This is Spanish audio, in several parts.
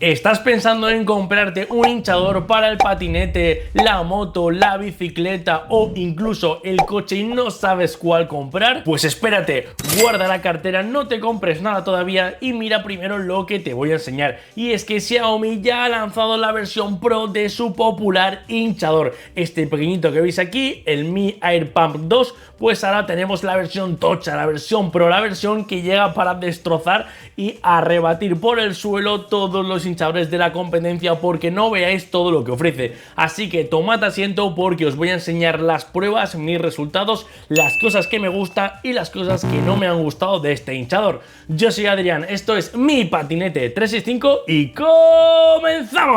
¿Estás pensando en comprarte un hinchador para el patinete, la moto, la bicicleta o incluso el coche y no sabes cuál comprar? Pues espérate, guarda la cartera, no te compres nada todavía y mira primero lo que te voy a enseñar. Y es que Xiaomi ya ha lanzado la versión Pro de su popular hinchador. Este pequeñito que veis aquí, el Mi Air Pump 2, pues ahora tenemos la versión tocha, la versión Pro, la versión que llega para destrozar y a rebatir por el suelo todos los hinchadores de la competencia, porque no veáis todo lo que ofrece. Así que tomad asiento porque os voy a enseñar las pruebas, mis resultados, las cosas que me gustan y las cosas que no me han gustado de este hinchador. Yo soy Adrián, esto es Mi Patinete 365 y ¡comenzamos!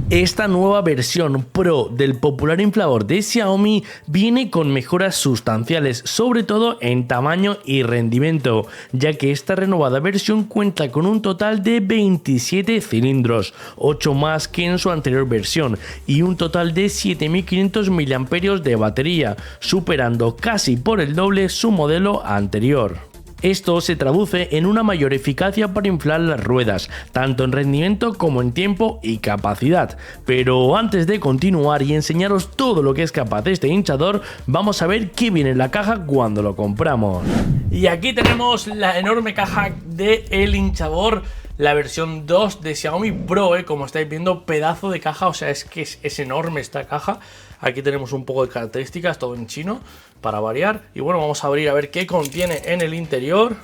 Esta nueva versión Pro del popular inflador de Xiaomi viene con mejoras sustanciales, sobre todo en tamaño y rendimiento, ya que esta renovada versión cuenta con un total de 27 cilindros, 8 más que en su anterior versión, y un total de 7500 mAh de batería, superando casi por el doble su modelo anterior. Esto se traduce en una mayor eficacia para inflar las ruedas, tanto en rendimiento como en tiempo y capacidad. Pero antes de continuar y enseñaros todo lo que es capaz de este hinchador, vamos a ver qué viene en la caja cuando lo compramos. Y aquí tenemos la enorme caja del hinchador, la versión 2 de Xiaomi Pro, como estáis viendo, pedazo de caja, o sea, es que es enorme esta caja. Aquí tenemos un poco de características, todo en chino, para variar. Y bueno, vamos a abrir a ver qué contiene en el interior.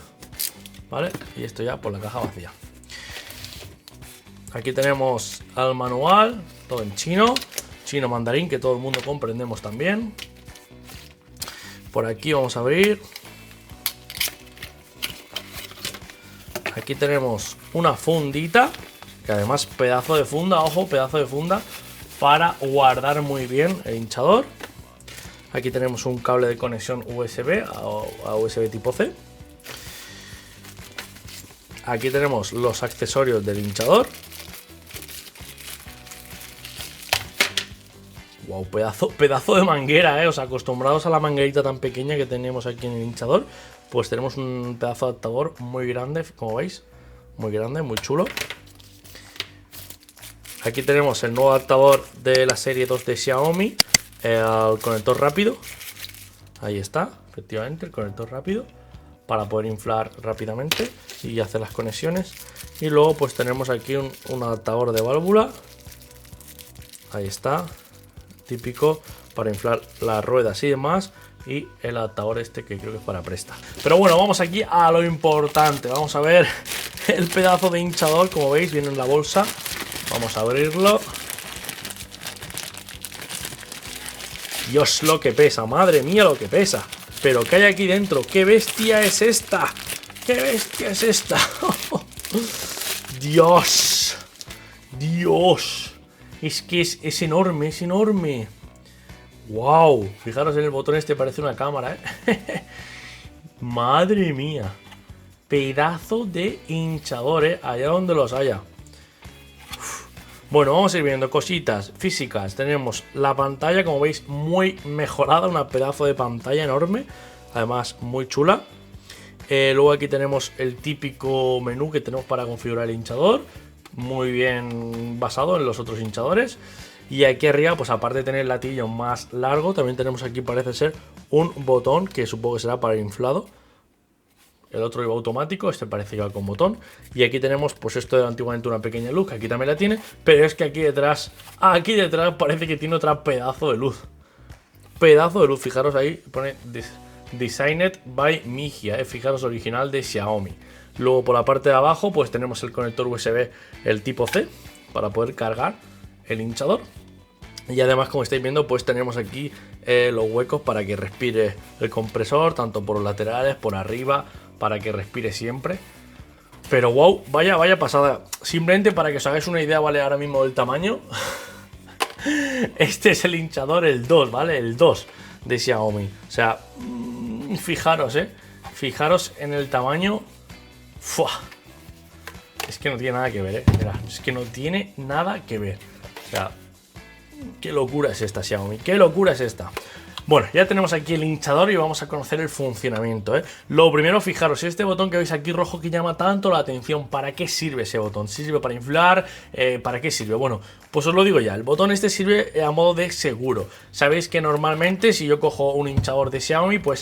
Vale, y esto ya por la caja vacía. Aquí tenemos el manual, todo en chino, chino mandarín, que todo el mundo comprendemos también. Por aquí vamos a abrir. Aquí tenemos una fundita, que además pedazo de funda, ojo, pedazo de funda, para guardar muy bien el hinchador. Aquí tenemos un cable de conexión USB a USB tipo C. Aquí tenemos los accesorios del hinchador. Wow, pedazo de manguera, Os acostumbrados a la manguerita tan pequeña que tenemos aquí en el hinchador, pues tenemos un pedazo de adaptador muy grande, como veis. Muy grande, muy chulo. Aquí tenemos el nuevo adaptador de la serie 2 de Xiaomi, el conector rápido. Ahí está, efectivamente, el conector rápido, para poder inflar rápidamente y hacer las conexiones. Y luego pues tenemos aquí un adaptador de válvula. Ahí está, típico para inflar las ruedas y demás. Y el adaptador este, que creo que es para presta. Pero bueno, vamos aquí a lo importante. Vamos a ver el pedazo de hinchador, como veis, viene en la bolsa. Vamos a abrirlo. Dios, lo que pesa, madre mía lo que pesa. Pero ¿qué hay aquí dentro? ¿Qué bestia es esta? ¿Qué bestia es esta? Dios. Dios. Es que es enorme, es enorme. Wow, fijaros en el botón este, parece una cámara, Madre mía. Pedazo de hinchador, allá donde los haya. Bueno, vamos a ir viendo cositas físicas. Tenemos la pantalla, como veis, muy mejorada, una pedazo de pantalla enorme, además muy chula. Luego aquí tenemos el típico menú que tenemos para configurar el hinchador, muy bien basado en los otros hinchadores. Y aquí arriba, pues aparte de tener el latillo más largo, también tenemos aquí, parece ser, un botón que supongo que será para el inflado. El otro iba automático, este parece que va con botón. Y aquí tenemos, pues esto era antiguamente una pequeña luz, que aquí también la tiene. Pero es que aquí detrás parece que tiene otra pedazo de luz. Pedazo de luz, fijaros ahí, pone Designed by Mijia, fijaros, original de Xiaomi. Luego por la parte de abajo, pues tenemos el conector USB, el tipo C, para poder cargar el hinchador. Y además, como estáis viendo, pues tenemos aquí los huecos para que respire el compresor, tanto por los laterales, por arriba, para que respire siempre. Pero wow, vaya pasada. Simplemente para que os hagáis una idea, ¿vale? Ahora mismo del tamaño. Este es el hinchador, el 2, ¿vale? El 2 de Xiaomi. O sea, fijaros, Fijaros en el tamaño. ¡Fua! Es que no tiene nada que ver, Mirad, es que no tiene nada que ver. O sea, qué locura es esta Xiaomi, qué locura es esta. Bueno, ya tenemos aquí el hinchador y vamos a conocer el funcionamiento, ¿eh? Lo primero, fijaros, este botón que veis aquí rojo que llama tanto la atención, ¿para qué sirve ese botón? ¿Sirve para inflar? ¿Para qué sirve? Bueno, pues os lo digo ya, el botón este sirve a modo de seguro. Sabéis que normalmente si yo cojo un hinchador de Xiaomi, pues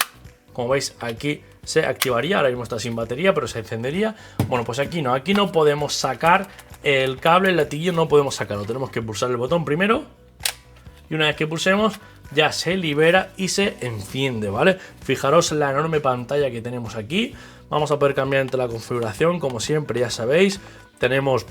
como veis aquí se activaría, ahora mismo está sin batería, pero se encendería. Bueno, pues aquí no podemos sacar el cable, el latillo no podemos sacarlo, tenemos que pulsar el botón primero y una vez que pulsemos ya se libera y se enciende, ¿vale? Fijaros la enorme pantalla que tenemos aquí. Vamos a poder cambiar entre la configuración, como siempre, ya sabéis. Tenemos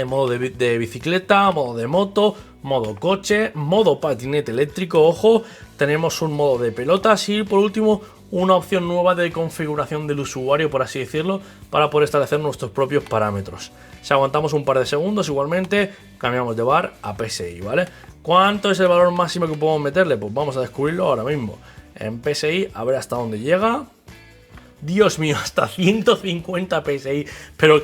modo de bicicleta, modo de moto, modo coche, modo patinete eléctrico, ojo. Tenemos un modo de pelotas y por último una opción nueva de configuración del usuario, por así decirlo, para poder establecer nuestros propios parámetros. Si aguantamos un par de segundos, igualmente cambiamos de bar a PSI, ¿vale? ¿Cuánto es el valor máximo que podemos meterle? Pues vamos a descubrirlo ahora mismo. En PSI, a ver hasta dónde llega. Dios mío, hasta 150 PSI. Pero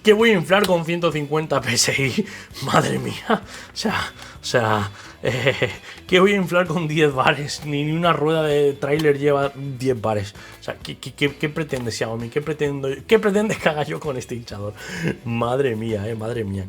¿qué voy a inflar con 150 PSI? Madre mía. O sea, ¿qué voy a inflar con 10 bares? Ni una rueda de tráiler lleva 10 bares. O sea, ¿qué pretende Xiaomi? ¿Qué pretendes que haga yo con este hinchador? Madre mía,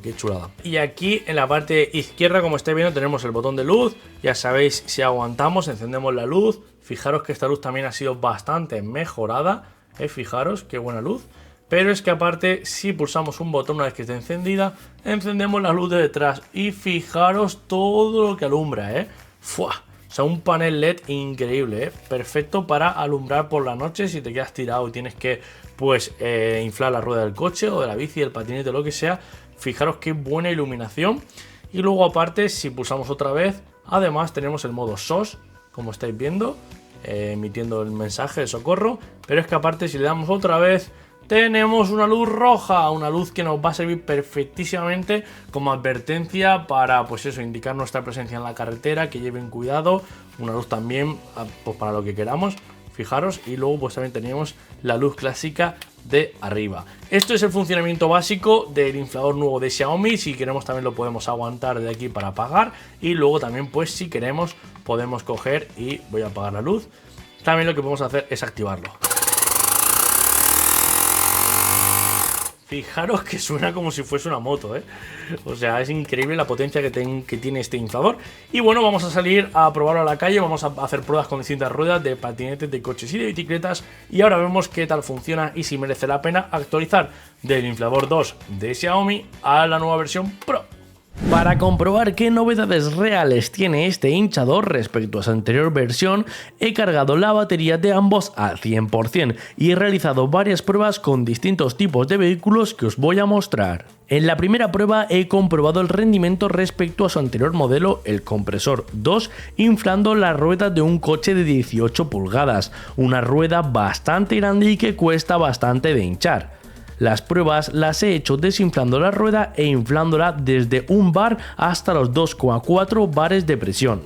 qué chulada. Y aquí en la parte izquierda, como estáis viendo, tenemos el botón de luz. Ya sabéis, si aguantamos, encendemos la luz. Fijaros que esta luz también ha sido bastante mejorada, fijaros qué buena luz. Pero es que aparte, si pulsamos un botón una vez que esté encendida, encendemos la luz de detrás y fijaros todo lo que alumbra, ¡Fua! O sea, un panel LED increíble, perfecto para alumbrar por la noche si te quedas tirado y tienes que, pues, inflar la rueda del coche o de la bici, del patinete, lo que sea. Fijaros qué buena iluminación. Y luego aparte, si pulsamos otra vez, además tenemos el modo SOS, como estáis viendo, emitiendo el mensaje de socorro. Pero es que aparte, si le damos otra vez, tenemos una luz roja, una luz que nos va a servir perfectísimamente como advertencia para, pues eso, indicar nuestra presencia en la carretera, que lleven cuidado. Una luz también, pues para lo que queramos, fijaros. Y luego pues también tenemos la luz clásica de arriba. Esto es el funcionamiento básico del inflador nuevo de Xiaomi. Si queremos también lo podemos aguantar de aquí para apagar. Y luego también, pues si queremos, podemos coger y voy a apagar la luz. También lo que podemos hacer es activarlo. Fijaros que suena como si fuese una moto, O sea, es increíble la potencia que tiene este inflador. Y bueno, vamos a salir a probarlo a la calle. Vamos a hacer pruebas con distintas ruedas de patinetes, de coches y de bicicletas. Y ahora vemos qué tal funciona y si merece la pena actualizar del inflador 2 de Xiaomi a la nueva versión Pro. Para comprobar qué novedades reales tiene este hinchador respecto a su anterior versión, he cargado la batería de ambos al 100% y he realizado varias pruebas con distintos tipos de vehículos que os voy a mostrar. En la primera prueba he comprobado el rendimiento respecto a su anterior modelo, el Compresor 2, inflando la rueda de un coche de 18 pulgadas, una rueda bastante grande y que cuesta bastante de hinchar. Las pruebas las he hecho desinflando la rueda e inflándola desde 1 bar hasta los 2,4 bares de presión.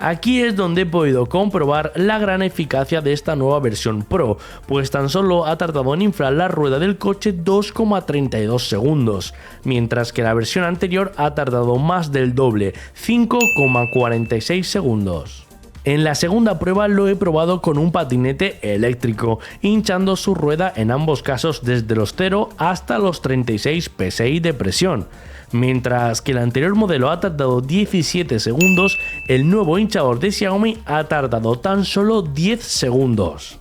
Aquí es donde he podido comprobar la gran eficacia de esta nueva versión Pro, pues tan solo ha tardado en inflar la rueda del coche 2,32 segundos, mientras que la versión anterior ha tardado más del doble, 5,46 segundos. En la segunda prueba lo he probado con un patinete eléctrico, hinchando su rueda en ambos casos desde los 0 hasta los 36 PSI de presión. Mientras que el anterior modelo ha tardado 17 segundos, el nuevo hinchador de Xiaomi ha tardado tan solo 10 segundos.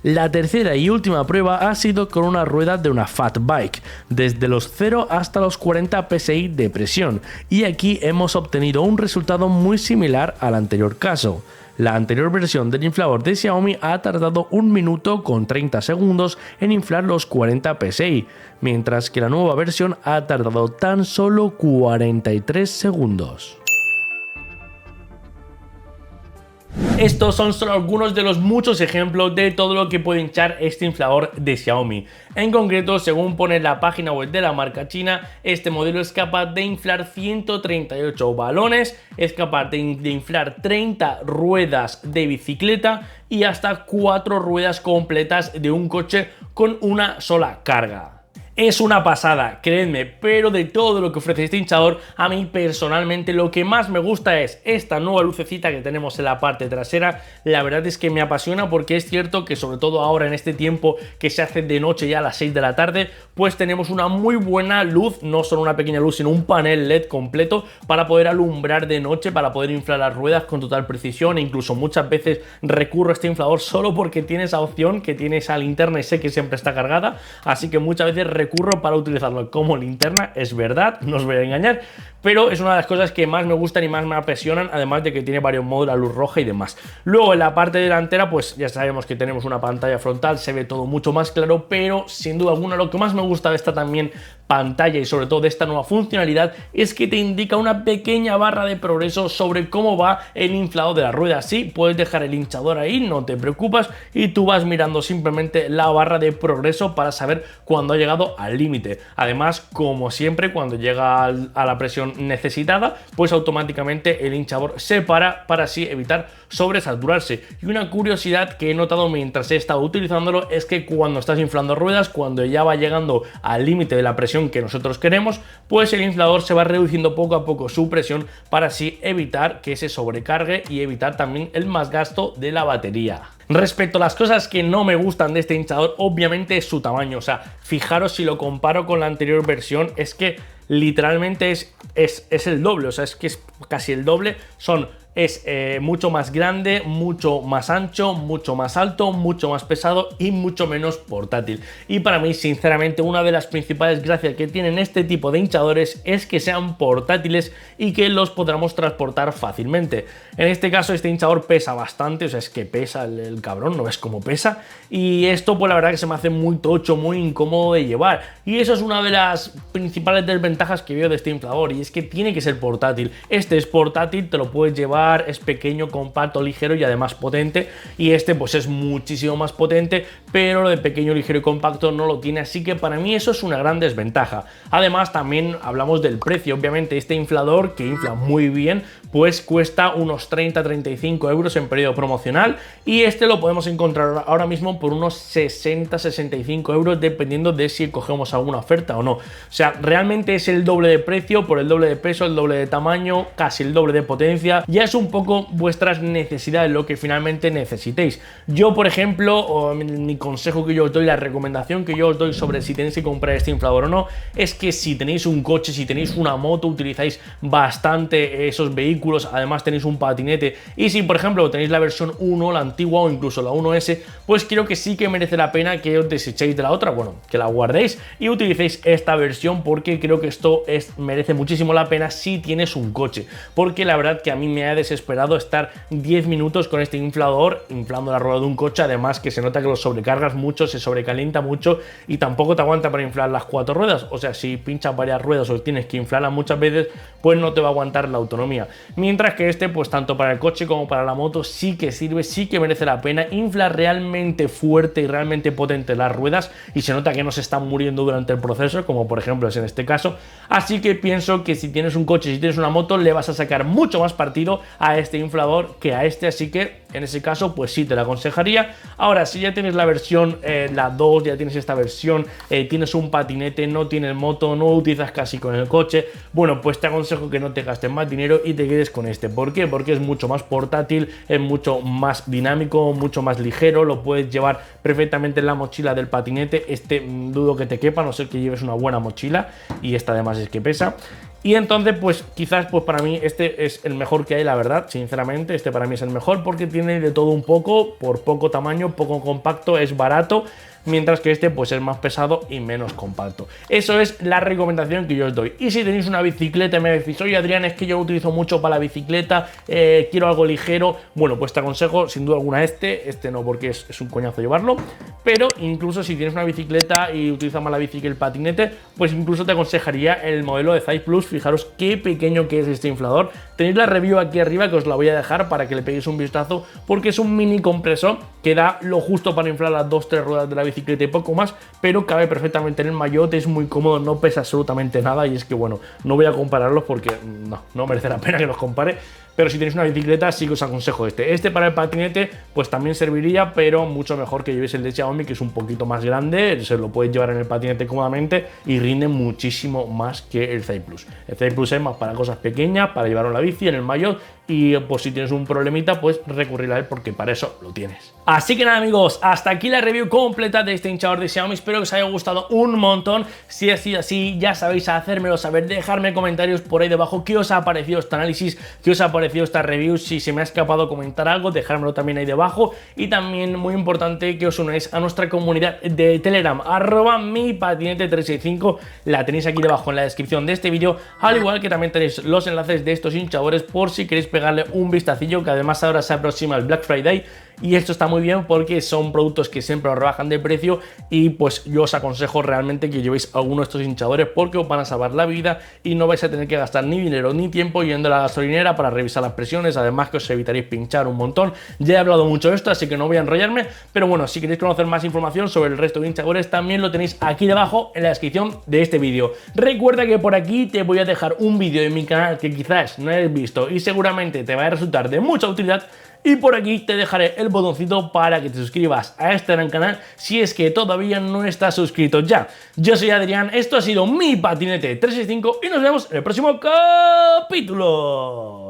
La tercera y última prueba ha sido con una rueda de una Fat Bike, desde los 0 hasta los 40 PSI de presión, y aquí hemos obtenido un resultado muy similar al anterior caso. La anterior versión del inflador de Xiaomi ha tardado 1 minuto con 30 segundos en inflar los 40 PSI, mientras que la nueva versión ha tardado tan solo 43 segundos. Estos son solo algunos de los muchos ejemplos de todo lo que puede hinchar este inflador de Xiaomi. En concreto, según pone la página web de la marca china, este modelo es capaz de inflar 138 balones, es capaz de inflar 30 ruedas de bicicleta y hasta 4 ruedas completas de un coche con una sola carga. Es una pasada, créedme, pero de todo lo que ofrece este hinchador, a mí personalmente lo que más me gusta es esta nueva lucecita que tenemos en la parte trasera. La verdad es que me apasiona porque es cierto que sobre todo ahora en este tiempo que se hace de noche ya a las 6 de la tarde, pues tenemos una muy buena luz, no solo una pequeña luz, sino un panel LED completo para poder alumbrar de noche, para poder inflar las ruedas con total precisión. E incluso muchas veces recurro a este inflador solo porque tiene esa opción, que tiene esa linterna y sé que siempre está cargada, así que muchas veces recurro para utilizarlo como linterna. Es verdad, no os voy a engañar, pero es una de las cosas que más me gustan y más me apasionan, además de que tiene varios modos, la luz roja y demás. Luego en la parte delantera, pues ya sabemos que tenemos una pantalla frontal, se ve todo mucho más claro, pero sin duda alguna lo que más me gusta de esta también pantalla y sobre todo de esta nueva funcionalidad es que te indica una pequeña barra de progreso sobre cómo va el inflado de la rueda. Sí, puedes dejar el hinchador ahí, no te preocupas, y tú vas mirando simplemente la barra de progreso para saber cuándo ha llegado al límite. Además, como siempre, cuando llega a la presión necesitada, pues automáticamente el hinchador se para así evitar sobresaturarse. Y una curiosidad que he notado mientras he estado utilizándolo es que cuando estás inflando ruedas, cuando ya va llegando al límite de la presión que nosotros queremos, pues el inflador se va reduciendo poco a poco su presión para así evitar que se sobrecargue y evitar también el más gasto de la batería. Respecto a las cosas que no me gustan de este hinchador, obviamente es su tamaño. O sea, fijaros, si lo comparo con la anterior versión, es que literalmente es el doble. O sea, es que es casi el doble. Es mucho más grande, mucho más ancho, mucho más alto, mucho más pesado y mucho menos portátil. Y para mí, sinceramente, una de las principales gracias que tienen este tipo de hinchadores es que sean portátiles y que los podamos transportar fácilmente. En este caso, este hinchador pesa bastante, o sea, es que pesa el cabrón, no ves cómo pesa. Y esto, pues la verdad que se me hace muy tocho, muy incómodo de llevar. Y eso es una de las principales desventajas que veo de este inflador, y es que tiene que ser portátil. Este es portátil, te lo puedes llevar, es pequeño, compacto, ligero y además potente, y este pues es muchísimo más potente, pero lo de pequeño, ligero y compacto no lo tiene, así que para mí eso es una gran desventaja. Además, también hablamos del precio. Obviamente este inflador, que infla muy bien, pues cuesta unos 30-35 euros en periodo promocional, y este lo podemos encontrar ahora mismo por unos 60-65 euros dependiendo de si cogemos alguna oferta o no. O sea, realmente es el doble de precio por el doble de peso, el doble de tamaño, casi el doble de potencia. Ya es un poco vuestras necesidades lo que finalmente necesitéis. Yo, por ejemplo, mi consejo que yo os doy, la recomendación que yo os doy sobre si tenéis que comprar este inflador o no, es que si tenéis un coche, si tenéis una moto, utilizáis bastante esos vehículos, además tenéis un patinete, y si por ejemplo tenéis la versión 1, la antigua, o incluso la 1S, pues creo que sí que merece la pena que os desechéis de la otra, bueno, que la guardéis y utilicéis esta versión, porque creo que esto merece muchísimo la pena si tienes un coche, porque la verdad que a mí me ha desesperado estar 10 minutos con este inflador inflando la rueda de un coche, además que se nota que lo sobrecargas mucho, se sobrecalienta mucho y tampoco te aguanta para inflar las 4 ruedas. O sea, si pinchas varias ruedas o tienes que inflarlas muchas veces, pues no te va a aguantar la autonomía. Mientras que este, pues tanto para el coche como para la moto sí que sirve, sí que merece la pena, infla realmente fuerte y realmente potente las ruedas y se nota que no se están muriendo durante el proceso, como por ejemplo es en este caso. Así que pienso que si tienes un coche, si tienes una moto, le vas a sacar mucho más partido a este inflador que a este, así que en ese caso pues sí te la aconsejaría. Ahora, si ya tienes la versión la 2, ya tienes esta versión, tienes un patinete, no tienes moto, no utilizas casi con el coche, bueno, pues te aconsejo que no te gastes más dinero y te quedes con este. ¿Por qué? Porque es mucho más portátil, es mucho más dinámico, mucho más ligero, lo puedes llevar perfectamente en la mochila del patinete. Este dudo que te quepa, a no ser que lleves una buena mochila, y esta además es que pesa. Y entonces, pues quizás pues para mí este es el mejor que hay, la verdad, sinceramente. Este para mí es el mejor porque tiene de todo un poco, por poco tamaño, poco compacto, es barato, mientras que este pues es más pesado y menos compacto. Eso es la recomendación que yo os doy. Y si tenéis una bicicleta y me decís, oye Adrián, es que yo lo utilizo mucho para la bicicleta, quiero algo ligero, bueno, pues te aconsejo sin duda alguna este no, porque es un coñazo llevarlo, pero incluso si tienes una bicicleta y utilizas más la bici que el patinete, pues incluso te aconsejaría el modelo de Zeiss Plus. Fijaros qué pequeño que es este inflador. Tenéis la review aquí arriba, que os la voy a dejar para que le peguéis un vistazo, porque es un mini compresor que da lo justo para inflar las 2-3 ruedas de la bicicleta y poco más, pero cabe perfectamente en el maillot, es muy cómodo, no pesa absolutamente nada, y es que bueno, no voy a compararlos porque no merece la pena que los compare, pero si tenéis una bicicleta sí que os aconsejo este. Este para el patinete pues también serviría, pero mucho mejor que llevéis el de Xiaomi, que es un poquito más grande, se lo podéis llevar en el patinete cómodamente y rinde muchísimo más que el Zai Plus. El Zai Plus es más para cosas pequeñas, para llevarlo en la bici, en el maillot, y pues si tienes un problemita pues recurrir a él porque para eso lo tienes. Así que nada amigos, hasta aquí la review completa de este hinchador de Xiaomi, espero que os haya gustado un montón. Si ha sido así, ya sabéis hacérmelo saber, dejarme comentarios por ahí debajo qué os ha parecido este análisis, qué os ha parecido esta review, si se me ha escapado comentar algo, dejármelo también ahí debajo, y también muy importante que os unáis a nuestra comunidad de Telegram, @mipatinete365, la tenéis aquí debajo en la descripción de este vídeo, al igual que también tenéis los enlaces de estos hinchadores por si queréis pegarle un vistacillo, que además ahora se aproxima el Black Friday y esto está muy bien porque son productos que siempre os rebajan de precio y pues yo os aconsejo realmente que llevéis alguno de estos hinchadores porque os van a salvar la vida y no vais a tener que gastar ni dinero ni tiempo yendo a la gasolinera para revisar las presiones, además que os evitaréis pinchar un montón. Ya he hablado mucho de esto, así que no voy a enrollarme, pero bueno, si queréis conocer más información sobre el resto de hinchadores también lo tenéis aquí debajo en la descripción de este vídeo. Recuerda que por aquí te voy a dejar un vídeo de mi canal que quizás no hayas visto y seguramente te va a resultar de mucha utilidad, y por aquí te dejaré el botoncito para que te suscribas a este gran canal si es que todavía no estás suscrito ya. Yo soy Adrián, esto ha sido Mi Patinete 365 y nos vemos en el próximo capítulo.